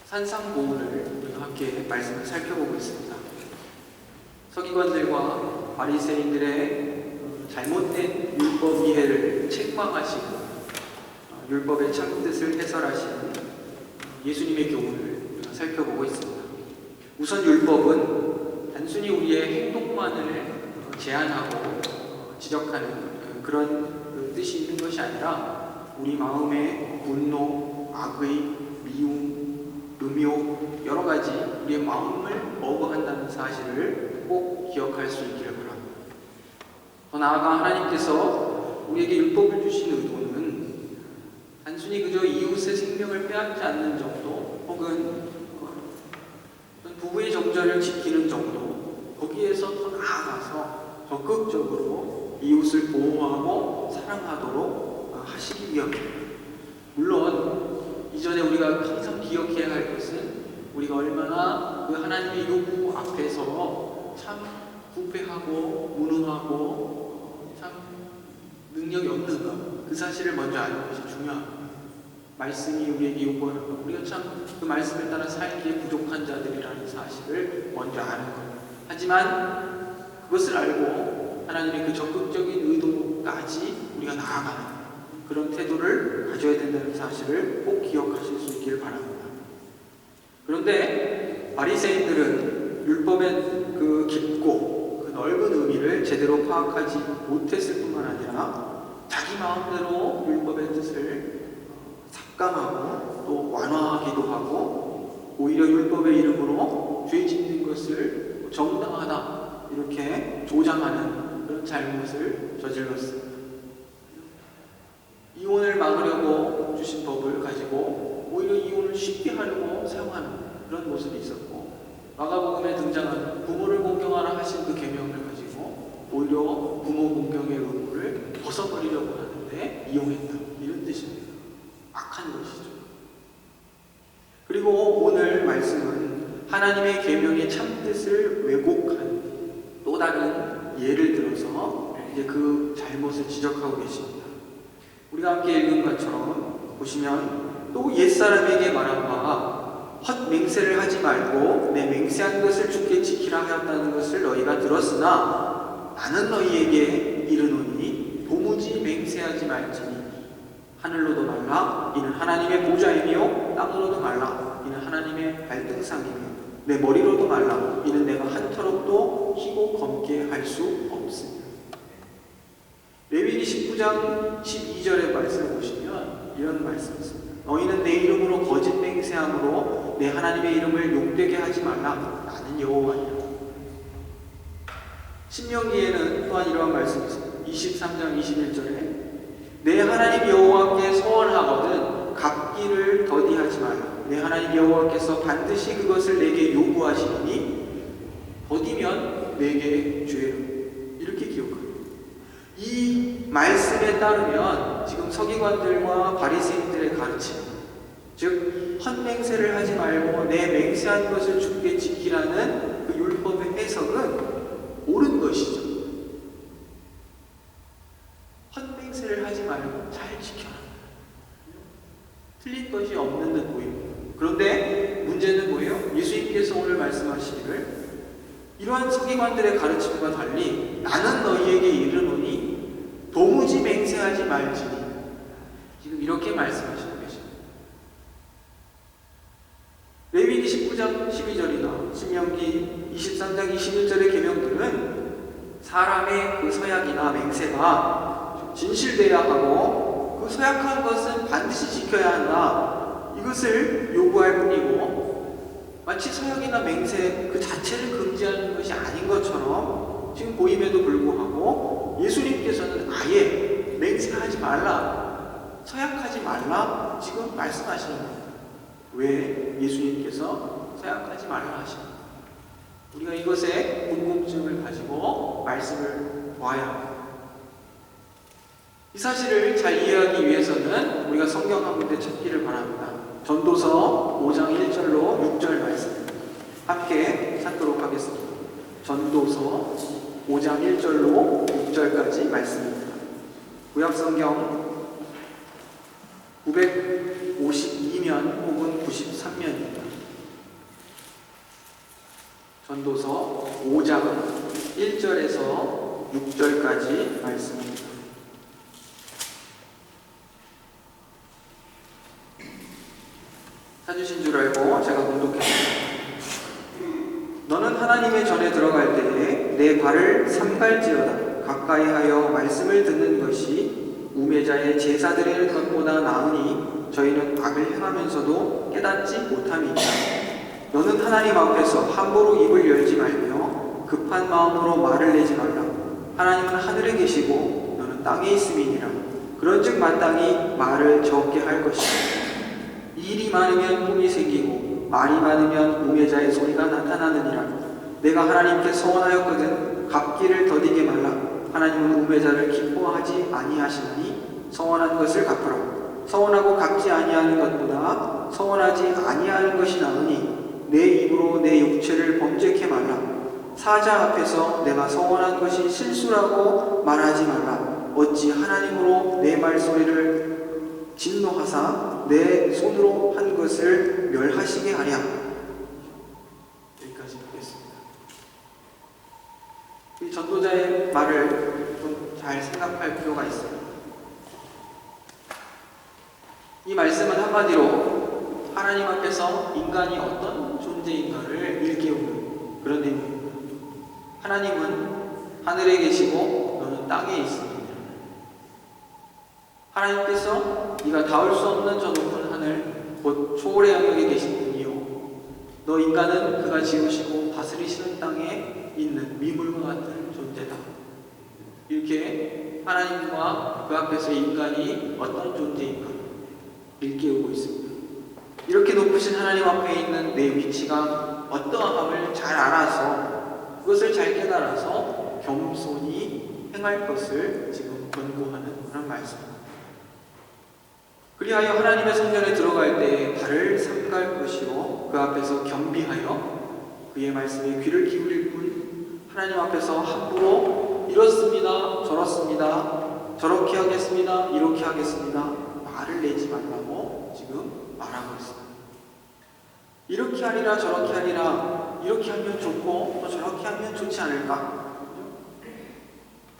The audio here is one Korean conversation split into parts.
산상보훈을 우리가 함께 말씀을 살펴보고 있습니다. 서기관들과 바리새인들의 잘못된 율법 이해를 책망하시고 율법의 참뜻을 해설하시는 예수님의 교훈을 살펴보고 있습니다. 우선 율법은 단순히 우리의 행동만을 제한하고 지적하는 그런 뜻이 있는 것이 아니라 우리 마음의 분노, 악의, 미움, 음욕 여러 가지 우리의 마음을 어거한다는 사실을 꼭 기억할 수 있기를 바랍니다. 더 나아가 하나님께서 우리에게 율법을 주신 의도는 단순히 그저 이웃의 생명을 빼앗지 않는 정도 혹은 부부의 정절을 지키는 정도 거기에서 더 나아가서 적극적으로 이웃을 보호하고 사랑하도록 하시기 위함입니다. 물론 이전에 우리가 항상 기억해야 할 것은 우리가 얼마나 그 하나님의 요구 앞에서 참 부패하고 무능하고 참 능력이 없는가 그 사실을 먼저 아는 것이 중요합니다. 말씀이 우리에게 요구하는 것, 우리가 참 그 말씀에 따라 살기에 부족한 자들이라는 사실을 먼저 아는 것. 하지만 그것을 알고 하나님의 그 적극적인 의도까지 우리가 나아가는 그런 태도를 가져야 된다는 사실을 꼭 기억하실 수 있기를 바랍니다. 그런데 바리새인들은 율법의 그 깊고 그 넓은 의미를 제대로 파악하지 못했을 뿐만 아니라 자기 마음대로 율법의 뜻을 삭감하고 또 완화하기도 하고 오히려 율법의 이름으로 죄 짓는 것을 정당하다 이렇게 조장하는 그런 잘못을 저질렀습니다. 이혼을 막으려고 주신 법을 가지고 오히려 이혼을 쉽게 하려고 사용하는 그런 모습이 있었고, 마가복음에 등장하는 부모를 공경하라 하신 그 계명을 가지고 오히려 부모 공경의 의무를 벗어버리려고 하는데 이용했다 이런 뜻입니다. 악한 것이죠. 그리고 오늘 말씀은 하나님의 계명의 참뜻을 왜곡한 또 다른 예를 들어서 이제 그 잘못을 지적하고 계십니다. 우리가 함께 읽은 것처럼 보시면 또 옛사람에게 말한 바가 헛맹세를 하지 말고 내 맹세한 것을 주께 지키라 하였다는 것을 너희가 들었으나 나는 너희에게 이르노니 도무지 맹세하지 말지니 하늘로도 말라 이는 하나님의 보좌이며 땅으로도 말라 이는 하나님의 발등상이며 내 머리로도 말라 이는 내가 한터럭도 희고 검게 할 수 없으니. 레위기 19장 12절의 말씀을 보시면 이런 말씀이 있습니다. 너희는 내 이름으로 거짓 맹세함으로 내 하나님의 이름을 욕되게 하지 말라 나는 여호와니라. 신명기에는 또한 이러한 말씀이 있습니다. 23장 21절에 내 하나님 여호와께 소원하거든 갚기를 더디하지 말라. 내 하나님 여호와께서 반드시 그것을 내게 요구하시니 더디면 내게 죄를. 이렇게 기억합니다. 이 말씀에 따르면 지금 서기관들과 바리새인들의 가르침, 즉 헛맹세를 하지 말고 내 맹세한 것을 주께 지키라는 그 율법의 해석은 옳은 것이죠. 헛맹세를 하지 말고 잘 지켜라. 틀린 것이 없는 듯 보입니다. 그런데 문제는 뭐예요? 예수님께서 오늘 말씀하시기를 이러한 서기관들의 가르침과 달리 나는 너희에게 이르노니 도무지 맹세하지 말지니 지금 이렇게 말씀하시고 계십니다. 레위기 19장 12절이나 신명기 23장 21절의 계명들은 사람의 그 서약이나 맹세가 진실되어야 하고 그 서약한 것은 반드시 지켜야 한다 이것을 요구할 뿐이고 마치 서약이나 맹세 그 자체를 금지하는 것이 아닌 것처럼 지금 보임에도 불구하고 예수님께서는 아예 맹세하지 말라, 서약하지 말라 지금 말씀하시는 겁니다. 왜 예수님께서 서약하지 말라 하십니까? 우리가 이것에 궁금증을 가지고 말씀을 보아야 합니다. 이 사실을 잘 이해하기 위해서는 우리가 성경 한 군데 찾기를 바랍니다. 전도서 5장 1절로 6절 말씀 함께 찾도록 하겠습니다. 전도서 5장 1절로 6절까지 말씀입니다. 구약성경 952면 혹은 93면입니다. 전도서 5장 1절에서 6절까지 말씀입니다. 찾으신 줄 알고 제가 공독했습니다. 너는 하나님의 전에 들어갈 때에 내 발을 삼갈지어다. 가까이 하여 말씀을 듣는 것이 우매자의 제사 드리는 것보다 나으니 저희는 악을 행하면서도 깨닫지 못함이니라. 너는 하나님 앞에서 함부로 입을 열지 말며 급한 마음으로 말을 내지 말라. 하나님은 하늘에 계시고 너는 땅에 있음이니라. 그런즉 마땅히 말을 적게 할 것이다. 일이 많으면 꿈이 생기고 말이 많으면 우매자의 소리가 나타나느니라. 내가 하나님께 서원하였거든 갚기를 더디게 말라. 하나님은 우매자를 기뻐하지 아니하시나니 서원한 것을 갚으라. 서원하고 갚지 아니하는 것보다 서원하지 아니하는 것이 나으니 내 입으로 내 육체를 범죄케 말라. 사자 앞에서 내가 서원한 것이 실수라고 말하지 말라. 어찌 하나님으로 내 말소리를 진노하사 내 손으로 한 것을 멸하시게 하랴. 여기까지 보겠습니다. 이 전도자의 말을 좀 잘 생각할 필요가 있어요. 이 말씀은 한마디로 하나님 앞에서 인간이 어떤 존재인가를 일깨우는 그런 내용입니다. 하나님은 하늘에 계시고 너는 땅에 있습니다. 하나님께서 네가 닿을 수 없는 저 높은 하늘 곧 초월의 영역에 계신 분이요 너 인간은 그가 지으시고 다스리시는 땅에 있는 미물과 같은 존재다. 이렇게 하나님과 그 앞에서 인간이 어떤 존재인가 일깨우고 있습니다. 이렇게 높으신 하나님 앞에 있는 내 위치가 어떠함을 잘 알아서 그것을 잘 깨달아서 겸손히 행할 것을 지금 권고하는 그런 말씀입니다. 그리하여 하나님의 성전에 들어갈 때에 발을 삼갈 것이요 그 앞에서 겸비하여 그의 말씀에 귀를 기울일 뿐 하나님 앞에서 함부로 이렇습니다 저렇습니다 저렇게 하겠습니다 이렇게 하겠습니다 말을 내지 말라고 지금 말하고 있습니다. 이렇게 하리라 저렇게 하리라 이렇게 하면 좋고 또 저렇게 하면 좋지 않을까?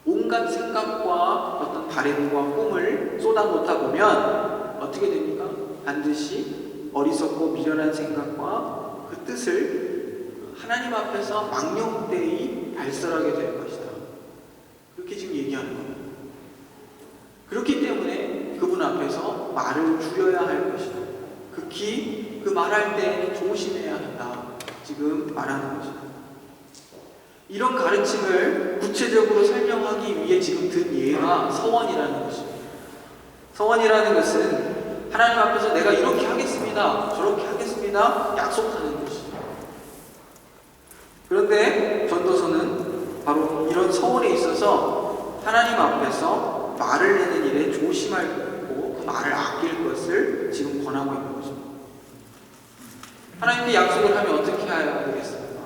온갖 생각과 어떤 바램과 꿈을 쏟아놓다 보면 어떻게 됩니까? 반드시 어리석고 미련한 생각과 그 뜻을 하나님 앞에서 망령되이 발설하게 될 것이다. 그렇게 지금 얘기하는 겁니다. 그렇기 때문에 그분 앞에서 말을 줄여야 할 것이다. 극히 그 말할 때에는 조심해야 한다. 지금 말하는 것이다. 이런 가르침을 구체적으로 설명하기 위해 지금 든 예가 서원이라는 것입니다. 서원이라는 것은 하나님 앞에서 내가 이렇게 하겠습니다. 저렇게 하겠습니다. 약속하는 것이죠. 그런데 전도서는 바로 이런 서원에 있어서 하나님 앞에서 말을 내는 일에 조심하고 그 말을 아낄 것을 지금 권하고 있는 것입니다. 하나님께 약속을 하면 어떻게 해야 되겠습니까?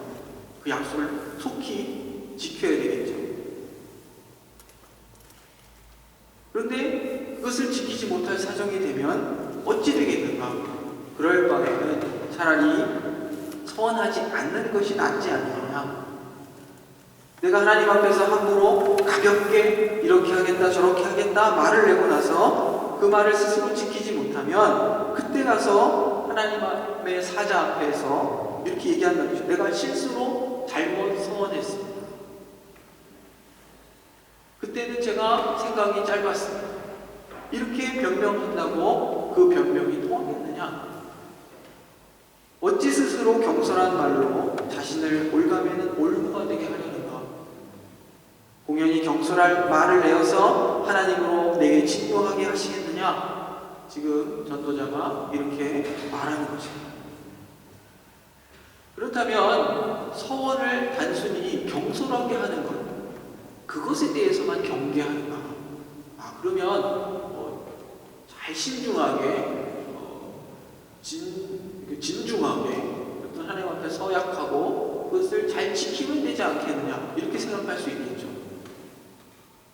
그 약속을 속히 지켜야 되겠죠. 그런데 그것을 지키지 못할 사정이 되면 어찌 되겠는가? 그럴 바에는 차라리 서원하지 않는 것이 낫지 않느냐. 내가 하나님 앞에서 함부로 가볍게 이렇게 하겠다 저렇게 하겠다 말을 내고 나서 그 말을 스스로 지키지 못하면 그때 가서 하나님의 사자 앞에서 이렇게 얘기한다는 것이죠. 내가 실수로 잘못 서원했습니다. 그때는 제가 생각이 짧았습니다. 이렇게 변명한다고 그 변명이 통하겠느냐? 어찌 스스로 경솔한 말로 자신을 올가매는 올무가 되게 하려는가? 공연히 경솔할 말을 내어서 하나님으로 내게 진노하게 하시겠느냐? 지금 전도자가 이렇게 말하는 것입니다. 그렇다면 서원을 단순히 경솔하게 하는 것, 그것에 대해서만 경계하는가? 그러면 잘 신중하게 진중하게 어떤 하나님 앞에 서약하고 그것을 잘 지키면 되지 않겠느냐 이렇게 생각할 수 있겠죠.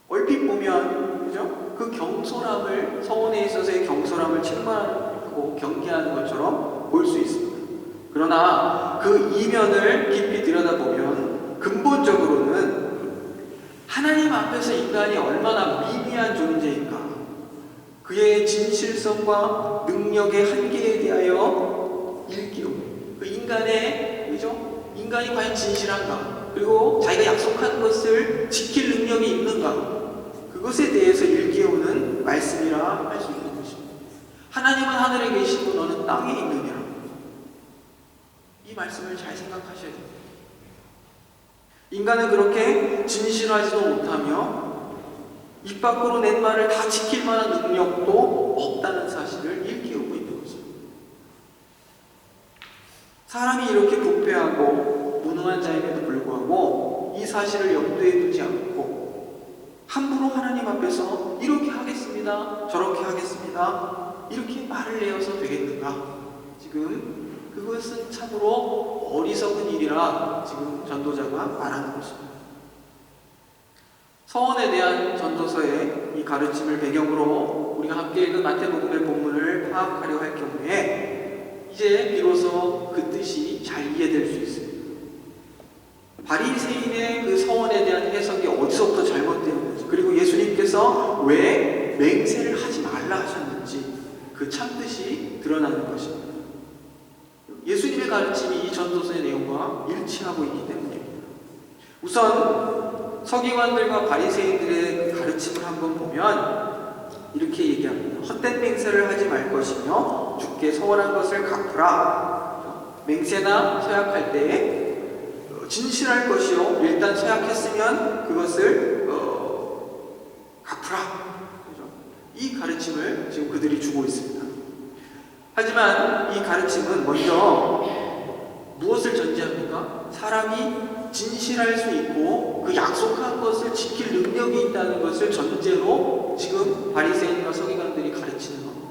얼핏 보면 그죠? 그 경솔함을 서원에 있어서의 경솔함을 책망하고 경계하는 것처럼 볼 수 있습니다. 그러나 그 이면을 깊이 들여다보면 근본적으로는 하나님 앞에서 인간이 얼마나 미미한 존재인가, 그의 진실성과 능력의 한계에 대하여 일깨우고, 그 인간의, 그죠? 인간이 과연 진실한가, 그리고 자기가 약속한 것을 지킬 능력이 있는가, 그것에 대해서 일깨우는 말씀이라 할 수 있는 것입니다. 하나님은 하늘에 계시고 너는 땅에 있느냐. 이 말씀을 잘 생각하셔야 됩니다. 인간은 그렇게 진실하지도 못하며 입 밖으로 낸 말을 다 지킬 만한 능력도 없다는 사실을 일깨우고 있는 것입니다. 사람이 이렇게 부패하고 무능한 자임에도 불구하고 이 사실을 염두에 두지 않고 함부로 하나님 앞에서 이렇게 하겠습니다, 저렇게 하겠습니다, 이렇게 말을 내어서 되겠는가? 지금 그것은 참으로 어리석은 일이라 지금 전도자가 말하는 것입니다. 서원에 대한 전도서의 이 가르침을 배경으로 우리가 함께 읽은 마태복음의 본문을 파악하려 할 경우에 이제 비로소 그 뜻이 잘 이해될 수 있습니다. 바리새인의 그 서원에 대한 해석이 어디서부터 잘못되었는지, 그리고 예수님께서 왜 맹세를 하지 말라 하셨는지 그 참뜻이 드러나는 것입니다. 예수님의 가르침이 이 전도서의 내용과 일치하고 있기 때문입니다. 우선 서기관들과 바리새인들의 그 가르침을 한번 보면 이렇게 얘기합니다. 헛된 맹세를 하지 말 것이며 주께 서원한 것을 갚으라. 맹세나 서약할 때에 진실할 것이요, 일단 서약했으면 그것을 갚으라. 이 가르침을 지금 그들이 주고 있습니다. 하지만 이 가르침은 먼저 무엇을 전제합니까? 사람이 진실할 수 있고 그 약속한 것을 지킬 능력이 있다는 것을 전제로 지금 바리새인과 서기관들이 가르치는 겁니다.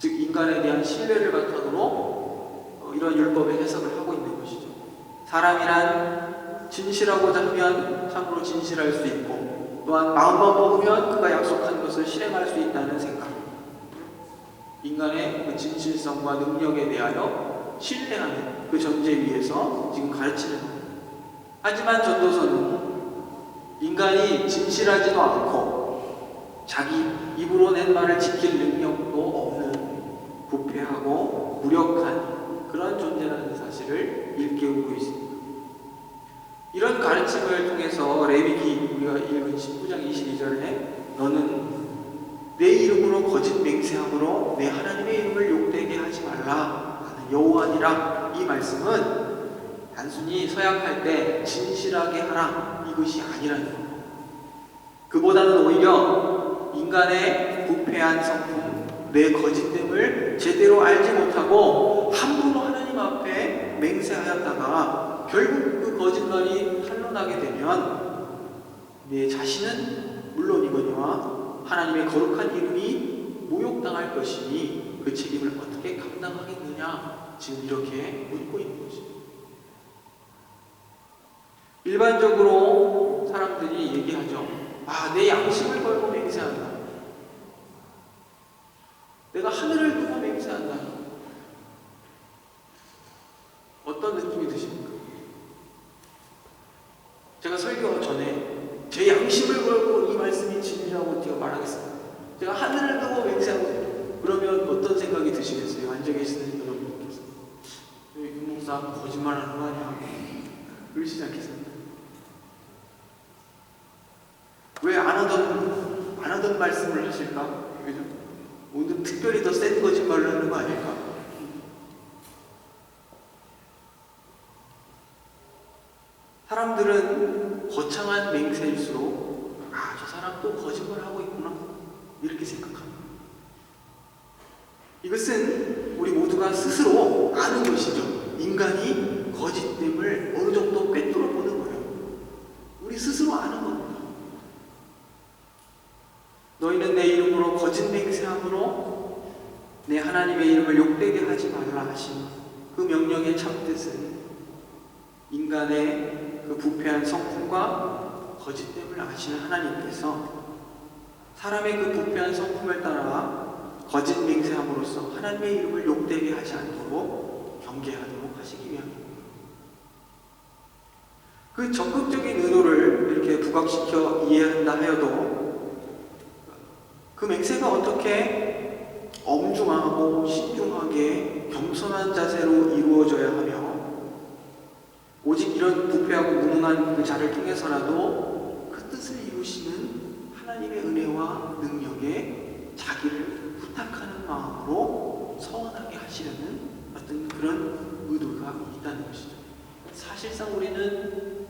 즉 인간에 대한 신뢰를 바탕으로 이런 율법의 해석을 하고 있는 것이죠. 사람이란 진실하고자 하면 참으로 진실할 수 있고, 또한 마음만 먹으면 그가 약속한 것을 실행할 수 있다는 생각, 인간의 그 진실성과 능력에 대하여 신뢰하는 그 전제 위에서 지금 가르치는 겁니다. 하지만 전도서는 인간이 진실하지도 않고 자기 입으로 낸 말을 지킬 능력도 없는 부패하고 무력한 그런 존재라는 사실을 일깨우고 있습니다. 이런 가르침을 통해서 레위기 우리가 읽은 19장 22절에 너는 내 이름으로 거짓 맹세함으로 내 하나님의 이름을 욕되게 하지 말라 하는 여호와니라, 이 말씀은 단순히 서약할 때 진실하게 하라 이것이 아니라는 겁니다. 그보다는 오히려 인간의 부패한 성품, 내 거짓됨을 제대로 알지 못하고 함부로 하나님 앞에 맹세하였다가 결국 그 거짓말이 탄로나게 되면 내 자신은 물론이거니와 하나님의 거룩한 이름이 모욕당할 것이니 그 책임을 어떻게 감당하겠느냐, 지금 이렇게 묻고 있는 것입니다. 일반적으로 사람들이 얘기하죠. 내 양심을 걸고 맹세한다. 내가 하늘을 두고 맹세한다. 어떤 느낌이 드십니까? 제가 설교 전에 제 양심을 걸고 이 말씀이 진리라고 제가 말하겠습니다. 제가 하늘을 두고 맹세하고, 그러면 어떤 생각이 드시겠어요? 앉아 계시는 여러분께서 윤 목사 거짓말하는 거 아니야? 그러시지 않겠습니까? 왜 안 하던 말씀을 하실까? 그죠? 오늘 특별히 더 센 거짓말을 하는 거 아닐까? 사람들은 거창한 맹세일수록 저 사람 또 거짓말하고 있구나 이렇게 생각합니다. 이것은 우리 모두가 스스로 아는 것이죠. 인간이 거짓됨을 어느 정도 꿰뚫어 보는 거예요. 우리 스스로 아는 겁니다. 너희는 내 이름으로 거짓 맹세함으로 내 하나님의 이름을 욕되게 하지 말라 하신 그 명령의 참뜻은 인간의 그 부패한 성품과 거짓됨을 아시는 하나님께서 사람의 그 부패한 성품을 따라 거짓 맹세함으로써 하나님의 이름을 욕되게 하지 않도록 경계하도록 하시기 위함입니다. 그 적극적인 의도를 이렇게 부각시켜 이해한다 하여도 그 맹세가 어떻게 엄중하고 신중하게 겸손한 자세로 이루어져야 하며 오직 이런 부패하고 무능한 그 자를 통해서라도 그 뜻을 이루시는 하나님의 은혜와 능력에 자기를 부탁하는 마음으로 서원하게 하시려는 어떤 그런 의도가 있다는 것이죠. 사실상 우리는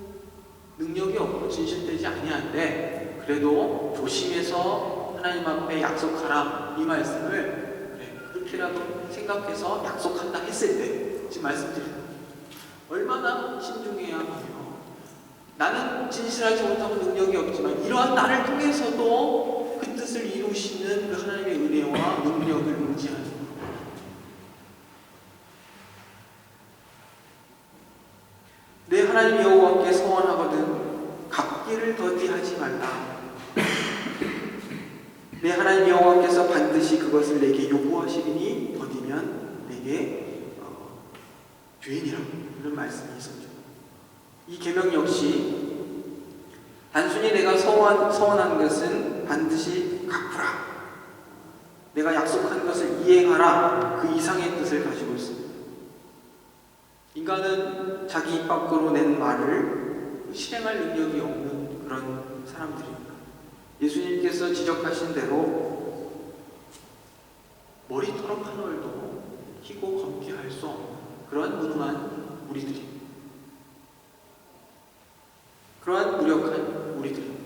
능력이 없고 진실되지 아니한데 그래도 조심해서 하나님 앞에 약속하라 이 말씀을 그렇게라도 생각해서 약속한다 했을 때 지금 말씀드립니다. 얼마나 신중해야 하며 나는 진실하지 못하고 능력이 없지만 이러한 나를 통해서도 그 뜻을 이루시는 그 하나님의 은혜와 능력을 의지하는 내 하나님 여호와께 서원하거든 갚기를 더디하지 말라. 내 하나님 여호와께서 반드시 그것을 내게 요구하시리니 더디면 내게 죄인이라 이런 말씀이 있었죠. 이 계명 역시 단순히 내가 서원한 것은 반드시 갚으라, 내가 약속한 것을 이행하라 그 이상의 뜻을 가지고 있습니다. 인간은 자기 입 밖으로 낸 말을 실행할 능력이 없는 그런 사람들입니다. 예수님께서 지적하신 대로 머리토록 한 올도 희고 검게 할 수 없는 그러한 무능한 우리들입니다. 그러한 무력한 우리들입니다.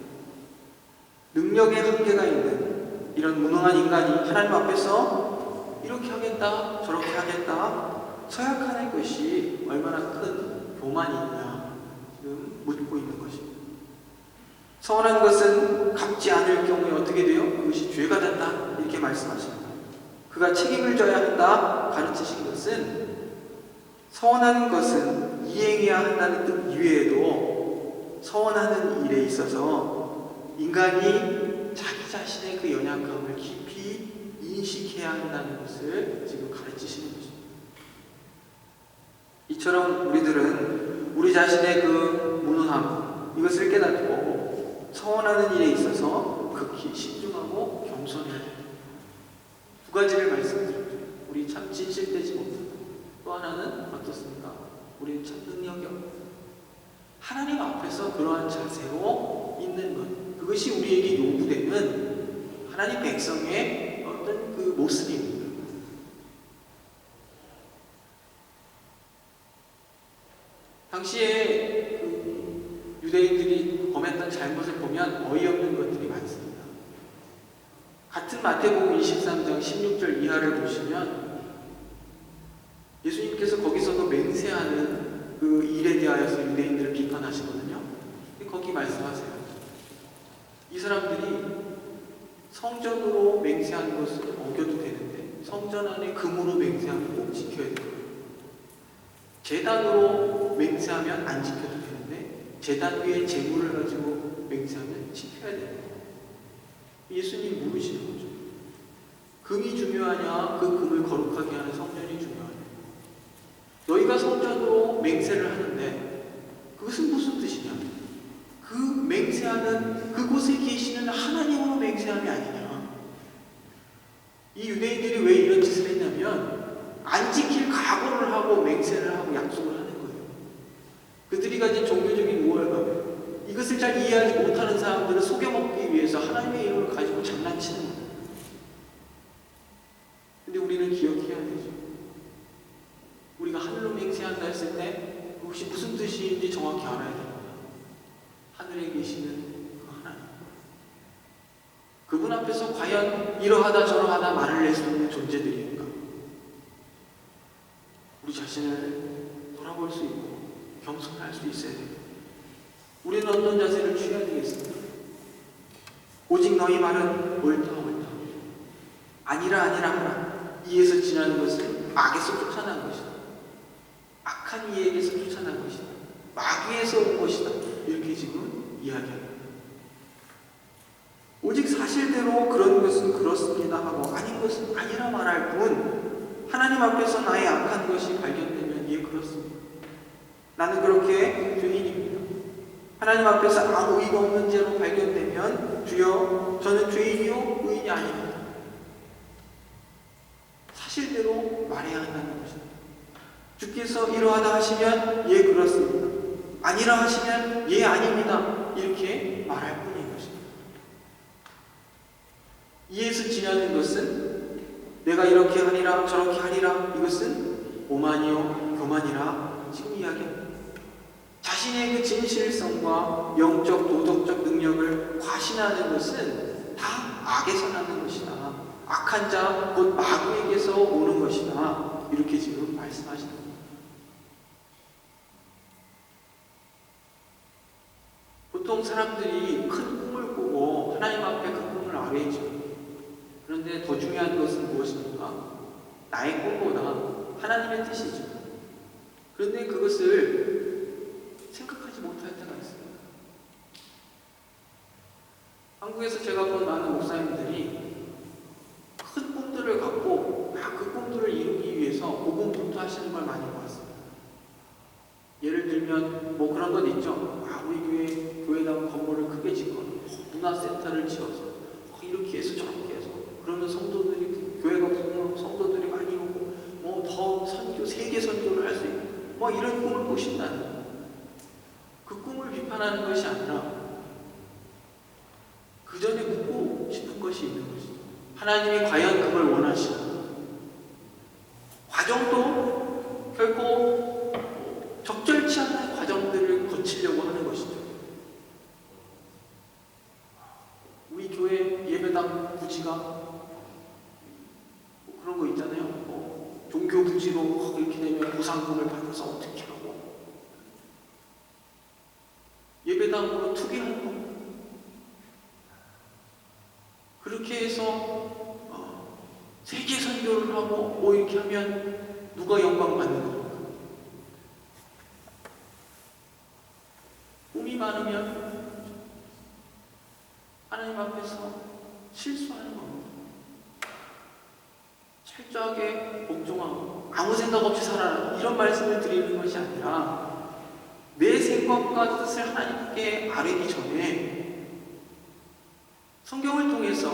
능력의 한계가 있는 이런 무능한 인간이 하나님 앞에서 이렇게 하겠다 저렇게 하겠다 서약하는 것이 얼마나 큰 교만이 있냐 지금 묻고 있는 것입니다. 서원한 것은 갚지 않을 경우에 어떻게 돼요? 그것이 죄가 된다 이렇게 말씀하십니다. 그가 책임을 져야 한다 가르치신 것은 서원하는 것은 이행해야 한다는 뜻 이외에도 서원하는 일에 있어서 인간이 자기 자신의 그 연약함을 깊이 인식해야 한다는 것을 지금 가르치시는 것입니다. 이처럼 우리들은 우리 자신의 그 무능함 이것을 깨닫고 서원하는 일에 있어서 극히 신중하고 겸손해야 됩니다. 두 가지를 말씀드립니다. 우리 참 진실되지 못하다. 또 하나는 어떻습니까? 우리는 참 능력이 없다. 하나님 앞에서 그러한 자세로 있는 것, 그것이 우리에게 요구되는 하나님 백성의 어떤 그 모습입니다. 당시에 그 유대인들이 범했던 잘못을 보면 어이없는 것들이 많습니다. 같은 마태복음 23장 16절 이하를 보시면 예수님께서 거기서도 맹세하는 그 일에 대하여서 유대인들을 비판하시거든요. 거기 말씀하세요. 이 사람들이 성전으로 맹세하는 것을 어겨도 되는데 성전 안에 금으로 맹세하면 꼭 지켜야 돼요. 제단으로 맹세하면 안 지켜도 되는데 제단 위에 제물을 가지고 맹세하면 지켜야 됩니다. 예수님 물으시는 거죠. 금이 중요하냐 그 금을 거룩하게 하는 성전이 중요하냐. 너희가 성전으로 맹세를 하는데 그것은 무슨 뜻이냐. 그 맹세하는 그곳에 계시는 하나님으로 맹세함이 아니냐. 이 유대인들이 왜 이런 짓을 했냐면 안 지킬 각오를 하고 맹세를 하고 약속을 하는 거예요. 그들이 가진 종교적인 우월감, 이것을 잘 이해하지 못하는 사람들을 속여먹기 위해서 하나님의 이름을 가지고 장난치는 거예요. 근데 우리는 기억해야 되죠. 우리가 하늘로 맹세한다 했을 때 혹시 무슨 뜻인지 정확히 알아야 됩니다. 하늘에 계시는 그 하나님, 그분 앞에서 과연 이러하다 저러하다 말을 낼 수 있는 존재들인가. 우리 자신을 돌아볼 수 있고 겸손할 수 있어야 됩니다. 우리는 어떤 자세를 취해야 되겠습니까? 오직 너희 말은 옳다 옳다, 아니라 아니라 하라, 이에서 지나는 것은 악에서 쫓아난 것이다. 악한 이에게서 쫓아난 것이다. 마귀에서 온 것이다. 이렇게 지금 이야기합니다. 오직 사실대로 그런 것은 그렇습니다 하고 아닌 것은 아니라 말할 뿐, 하나님 앞에서 나의 악한 것이 발견되면 하시면 예, 그렇습니다. 나는 그렇게 죄인입니다. 하나님 앞에서 아무 의가 없는 죄로 발견되면 주여 저는 죄인이요 의인이 아닙니다. 사실대로 말해야 한다는 것입니다. 주께서 이러하다 하시면 예, 그렇습니다. 아니라 하시면 예, 아닙니다. 이렇게 말할 뿐인 것입니다. 이에서 지나는 것은 내가 이렇게 하리라 저렇게 하리라 이것은 오만이요 교만이라 지금 이야기합니다. 자신의 그 진실성과 영적 도덕적 능력을 과신하는 것은 다 악에서 나는 것이다. 악한 자 곧 마귀에게서 오는 것이다. 이렇게 지금 말씀하시는 겁니다. 보통 사람들이 큰 꿈을 꾸고 하나님 앞에 그 꿈을 아뢰죠. 그런데 더 중요한 것은 무엇입니까? 나의 꿈보다 하나님의 뜻이죠. 그런데 그것을 생각하지 못할 때가 있습니다. 한국에서 제가 본 많은 목사님들이 큰 꿈들을 갖고 그 꿈들을 이루기 위해서 고군분투하시는 걸 많이 보았습니다. 예를 들면 뭐 그런 것 있죠. 우리 교회다 건물을 크게 짓거나 문화센터를 지어서 이렇게 해서 저렇게 해서 그러면 성도들이 교회가 부흥하고 성도들이 많이 오고 뭐 더 선교 세계 선교를 할 수 있고 뭐 이런 꿈을 꾸신다는 거예요. 그 꿈을 비판하는 것이 아니라 그 전에 묻고 싶은 것이 있는 것이죠. 하나님이 과연 그걸 원하시나? 과정도 결코 적절치 않은 과정들을 거치려고 하는 것이죠. 우리 교회 예배당 부지가 그런 거 있잖아요. 종교 부지로 이렇게 되면 보상금을 받아서 어떻게 하고 예배당으로 투기하는 거 그렇게 해서 세계 선교를 하고 뭐 이렇게 하면 누가 영광 받는 겁니까? 꿈이 많으면 하나님 앞에서 실수하는 겁니다. 철저하게 복종하고 아무 생각 없이 살아라 이런 말씀을 드리는 것이 아니라 내 생각과 뜻을 하나님께 아뢰기 전에 성경을 통해서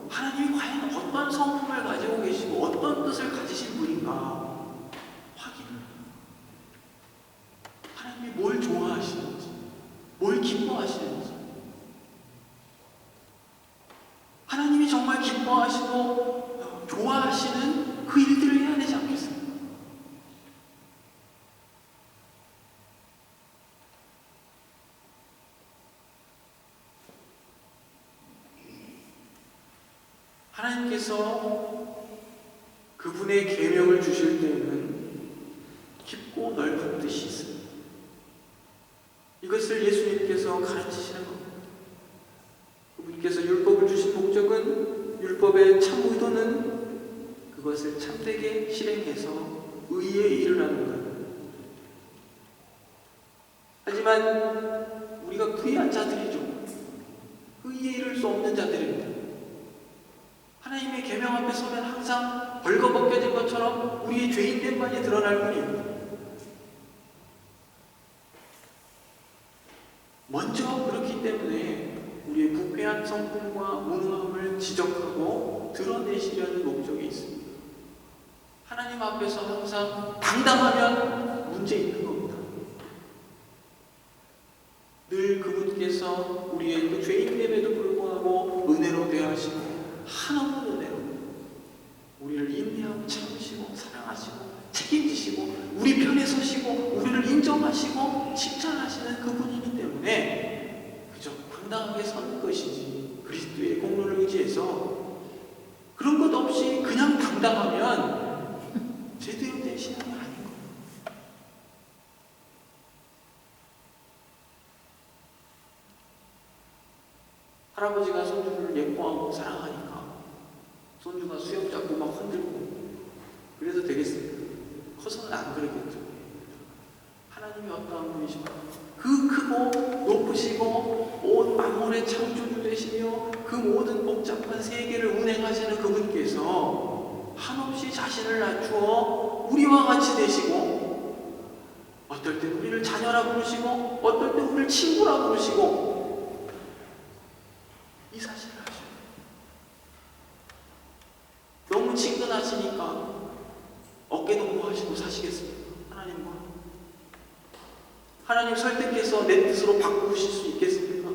하나님이 과연 어떤 성품을 가지고 계시고 어떤 뜻을 가지신 분인가 확인을 하나님이 뭘 좋아하시는지 뭘 기뻐하시는지 하나님이 정말 기뻐하시고 좋아하시는 그 일들을 해야 되지 않겠습니까? 하나님께서 그분의 계명을 주실 때에는 깊고 넓은 뜻이 있습니다. 이것을 예수님께서 가르치시는 겁니다. 그분께서 율법을 주신 목적은 율법의 참 의도는 그것을 참되게 실행해서 의에 이르라는 것. 하지만 우리가 부유한 자들이죠. 의에 이를 수 없는 자들입니다. 하나님의 계명 앞에 서면 항상 벌거벗겨진 것처럼 우리의 죄인됨만이 드러날 뿐입니다. 먼저 그렇기 때문에 우리의 부패한 성품과 무능함을 지적하고 드러내시려는 목적이 있습니다. 하나님 앞에서 항상 당당하면 문제 있는 겁니다. 늘 그분께서 우리의 그 죄인됨에도 불구하고 은혜로 대하시고 한없는 은혜로 우리를 인내하고 참으시고 사랑하시고 책임지시고 우리 편에 서시고 우리를 인정하시고 칭찬하시는 그분이기 때문에 그저 당당하게 서는 것이지 그리스도의 공로를 의지해서 그런 것 없이 그냥 당당하면 제대로 된 신앙이 아닌 거예요. 할아버지가 손주를 예뻐하고 사랑하니까 손주가 수염 잡고 막 흔들고 그래서 되겠습니까? 커서는 안 그러겠죠. 하나님이 어떠한 분이십니까? 그 크고 높으시고 온 만물의 창조주 되시며 그 모든 복잡한 세계를 운행하시는 그분께서 한없이 자신을 낮추어 우리와 같이 되시고 어떨 때 우리를 자녀라 부르시고 어떨 때 우리를 친구라 부르시고 이 사실을 아셔요. 너무 친근하시니까 어깨 동무하시고 사시겠습니까? 하나님과 하나님 설득해서 내 뜻으로 바꾸실 수 있겠습니까?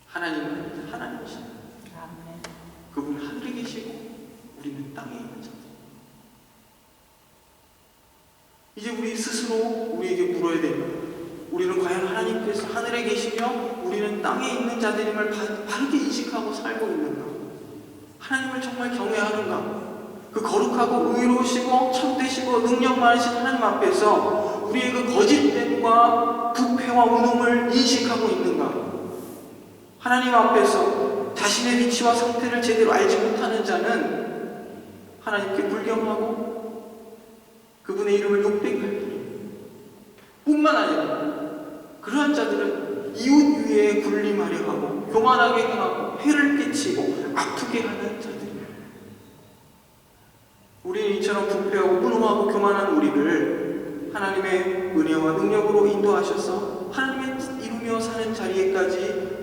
하나님은 하나님이십니다. 그분은 하늘에 계시고 우리는 땅에 있는 자들. 이제 우리 스스로 우리에게 물어야 됩니다. 우리는 과연 하나님께서 하늘에 계시며 우리는 땅에 있는 자들임을 바르게 인식하고 살고 있는가? 하나님을 정말 경외하는가? 그 거룩하고 의로우시고 참되시고 능력 많으신 하나님 앞에서 우리의 그 거짓됨과 부패와 운음을 인식하고 있는가? 하나님 앞에서 자신의 위치와 상태를 제대로 알지 못하는 자는 하나님께 불경하고 그분의 이름을 욕되게 할 뿐입니다. 뿐만 아니라 그러한 자들은 이웃 위에 군림하려 하고 교만하게 행하고 해를 끼치고 아프게 하는 자들입니다. 우리는 이처럼 부패하고 무능하고 교만한 우리를 하나님의 은혜와 능력으로 인도하셔서 하나님의 뜻 이루며 사는 자리에까지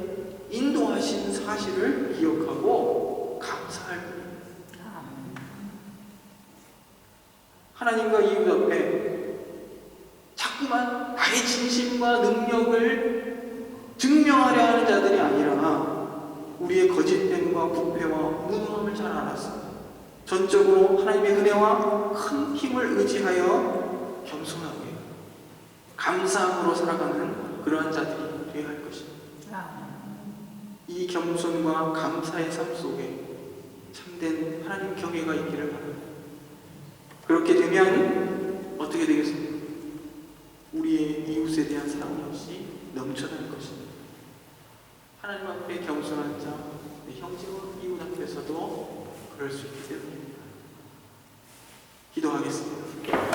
인도하신 사실을 기억하고 감사할 뿐입니다. 하나님과 이웃 앞에 자꾸만 나의 진심과 능력을 증명하려 하는 자들이 아니라 우리의 거짓됨과 부패와 무능함을 잘 알았습니다. 전적으로 하나님의 은혜와 큰 힘을 의지하여 겸손하게 감사함으로 살아가는 그러한 자들이 되어야 할 것입니다. 이 겸손과 감사의 삶 속에 참된 하나님 경외가 있기를 바랍니다. 그렇게 되면 어떻게 되겠습니까? 우리의 이웃에 대한 사랑 역시 넘쳐날 것입니다. 하나님 앞에 겸손한 자, 형제와 이웃 앞에서도 그럴 수 있기 때문입니다. 기도하겠습니다.